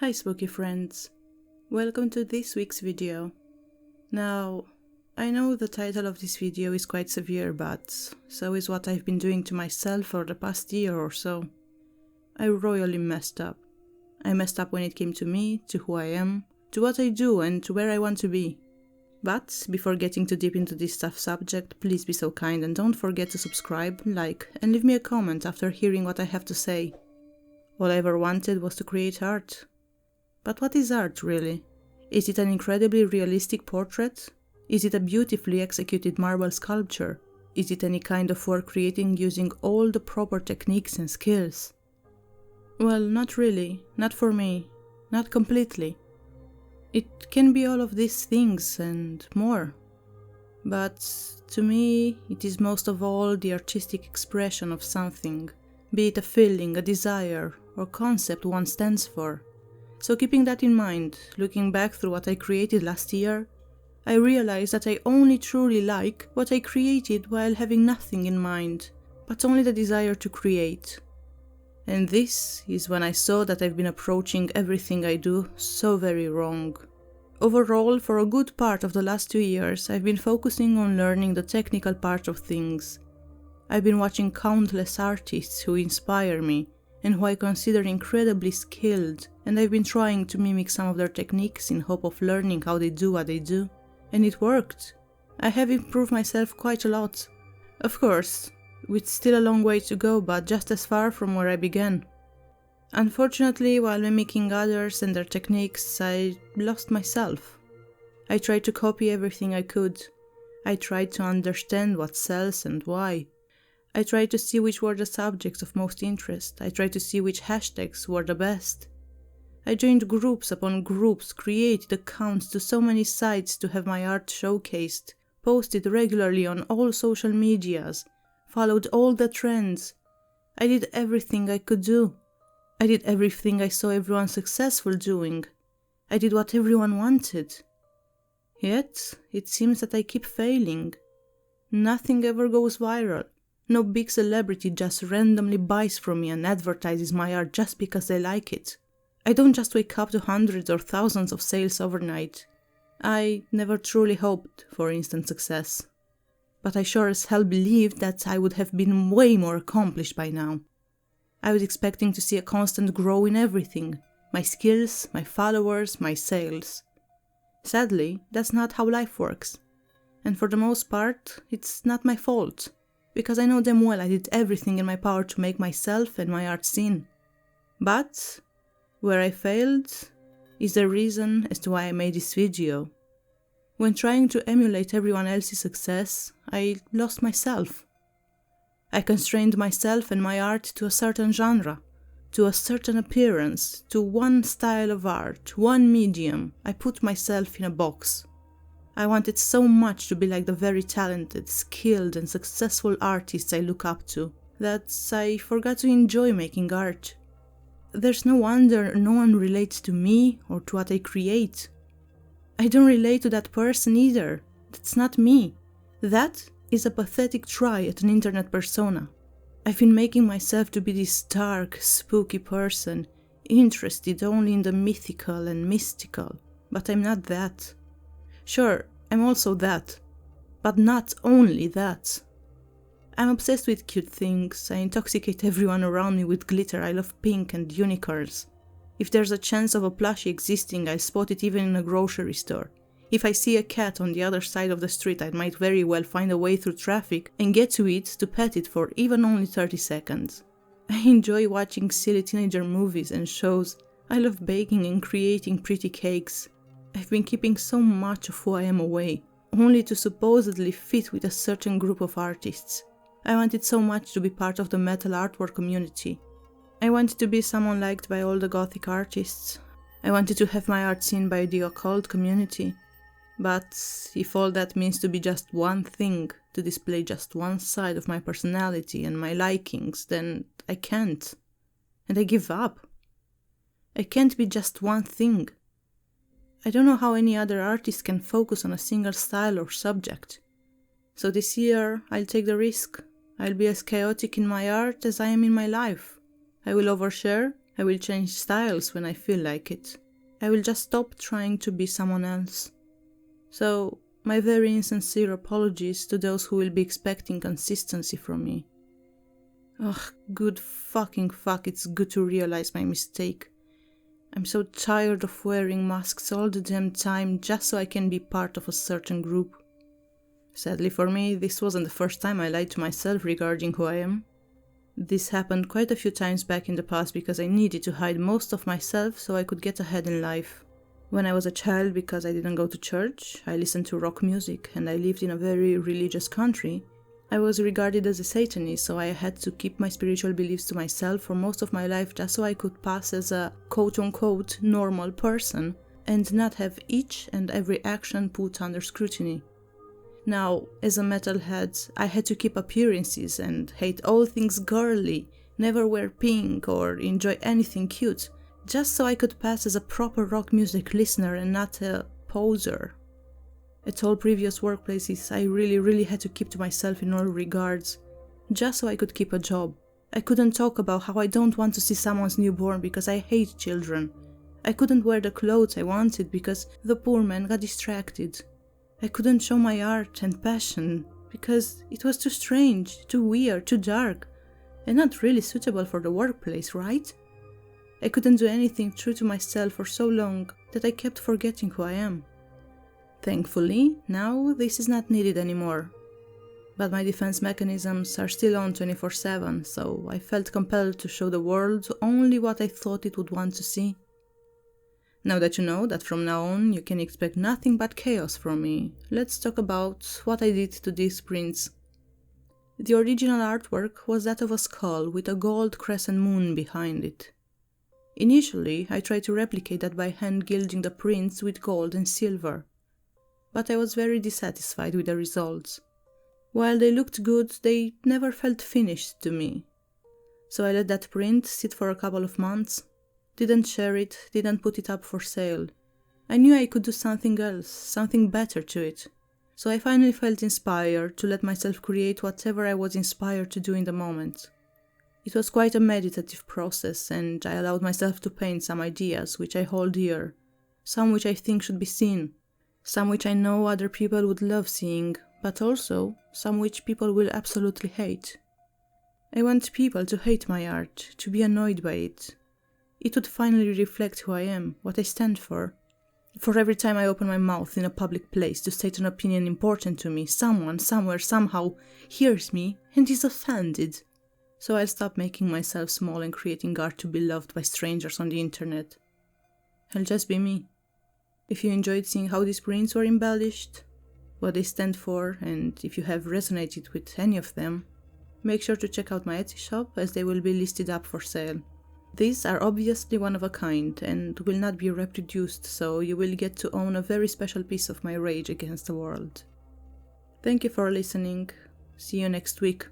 Hi spooky friends, welcome to this week's video. Now, I know the title of this video is quite severe, but so is what I've been doing to myself for the past year or so. I royally messed up. I messed up when it came to me, to who I am, to what I do and to where I want to be. But before getting too deep into this tough subject, please be so kind and don't forget to subscribe, like, and leave me a comment after hearing what I have to say. All I ever wanted was to create art. But what is art, really? Is it an incredibly realistic portrait? Is it a beautifully executed marble sculpture? Is it any kind of work creating using all the proper techniques and skills? Well, not really, not for me, not completely. It can be all of these things and more. But to me, it is most of all the artistic expression of something, be it a feeling, a desire, or concept one stands for. So keeping that in mind, looking back through what I created last year, I realized that I only truly like what I created while having nothing in mind, but only the desire to create. And this is when I saw that I've been approaching everything I do so very wrong. Overall, for a good part of the last 2 years, I've been focusing on learning the technical part of things. I've been watching countless artists who inspire me, and who I consider incredibly skilled, and I've been trying to mimic some of their techniques in hope of learning how they do what they do. And it worked. I have improved myself quite a lot. Of course, with still a long way to go, but just as far from where I began. Unfortunately, while mimicking others and their techniques, I lost myself. I tried to copy everything I could. I tried to understand what sells and why. I tried to see which were the subjects of most interest. I tried to see which hashtags were the best. I joined groups upon groups, created accounts to so many sites to have my art showcased, posted regularly on all social medias, followed all the trends. I did everything I could do. I did everything I saw everyone successful doing. I did what everyone wanted. Yet, it seems that I keep failing. Nothing ever goes viral. No big celebrity just randomly buys from me and advertises my art just because they like it. I don't just wake up to hundreds or thousands of sales overnight. I never truly hoped for instant success. But I sure as hell believed that I would have been way more accomplished by now. I was expecting to see a constant growth in everything. My skills, my followers, my sales. Sadly, that's not how life works. And for the most part, it's not my fault. Because I know damn well I did everything in my power to make myself and my art seen. But where I failed is the reason as to why I made this video. When trying to emulate everyone else's success, I lost myself. I constrained myself and my art to a certain genre, to a certain appearance, to one style of art, one medium. I put myself in a box. I wanted so much to be like the very talented, skilled and successful artists I look up to, that I forgot to enjoy making art. There's no wonder no one relates to me or to what I create. I don't relate to that person either. That's not me. That is a pathetic try at an internet persona. I've been making myself to be this dark, spooky person, interested only in the mythical and mystical, but I'm not that. Sure, I'm also that, but not only that. I'm obsessed with cute things, I intoxicate everyone around me with glitter, I love pink and unicorns. If there's a chance of a plushie existing, I'll spot it even in a grocery store. If I see a cat on the other side of the street, I might very well find a way through traffic and get to it to pet it for even only 30 seconds. I enjoy watching silly teenager movies and shows. I love baking and creating pretty cakes. I've been keeping so much of who I am away, only to supposedly fit with a certain group of artists. I wanted so much to be part of the metal artwork community. I wanted to be someone liked by all the gothic artists. I wanted to have my art seen by the occult community. But if all that means to be just one thing, to display just one side of my personality and my likings, then I can't. And I give up. I can't be just one thing. I don't know how any other artist can focus on a single style or subject. So this year, I'll take the risk. I'll be as chaotic in my art as I am in my life. I will overshare, I will change styles when I feel like it. I will just stop trying to be someone else. So, my very insincere apologies to those who will be expecting consistency from me. Ugh, good fucking fuck, it's good to realize my mistake. I'm so tired of wearing masks all the damn time just so I can be part of a certain group. Sadly for me, this wasn't the first time I lied to myself regarding who I am. This happened quite a few times back in the past because I needed to hide most of myself so I could get ahead in life. When I was a child, because I didn't go to church, I listened to rock music and I lived in a very religious country, I was regarded as a Satanist, so I had to keep my spiritual beliefs to myself for most of my life just so I could pass as a quote-unquote normal person and not have each and every action put under scrutiny. Now, as a metalhead, I had to keep appearances and hate all things girly, never wear pink or enjoy anything cute, just so I could pass as a proper rock music listener and not a poser. At all previous workplaces, I really had to keep to myself in all regards, just so I could keep a job. I couldn't talk about how I don't want to see someone's newborn because I hate children. I couldn't wear the clothes I wanted because the poor man got distracted. I couldn't show my art and passion because it was too strange, too weird, too dark, and not really suitable for the workplace, right? I couldn't do anything true to myself for so long that I kept forgetting who I am. Thankfully, now this is not needed anymore. But my defense mechanisms are still on 24/7, so I felt compelled to show the world only what I thought it would want to see. Now that you know that from now on you can expect nothing but chaos from me, let's talk about what I did to these prints. The original artwork was that of a skull with a gold crescent moon behind it. Initially, I tried to replicate that by hand gilding the prints with gold and silver, but I was very dissatisfied with the results. While they looked good, they never felt finished to me. So I let that print sit for a couple of months. Didn't share it, didn't put it up for sale. I knew I could do something else, something better to it. So I finally felt inspired to let myself create whatever I was inspired to do in the moment. It was quite a meditative process, and I allowed myself to paint some ideas which I hold dear, some which I think should be seen, some which I know other people would love seeing, but also some which people will absolutely hate. I want people to hate my art, to be annoyed by it. It would finally reflect who I am, what I stand for. For every time I open my mouth in a public place to state an opinion important to me, someone, somewhere, somehow hears me and is offended. So I'll stop making myself small and creating art to be loved by strangers on the internet. I'll just be me. If you enjoyed seeing how these prints were embellished, what they stand for, and if you have resonated with any of them, make sure to check out my Etsy shop as they will be listed up for sale. These are obviously one of a kind and will not be reproduced, so you will get to own a very special piece of my rage against the world. Thank you for listening. See you next week.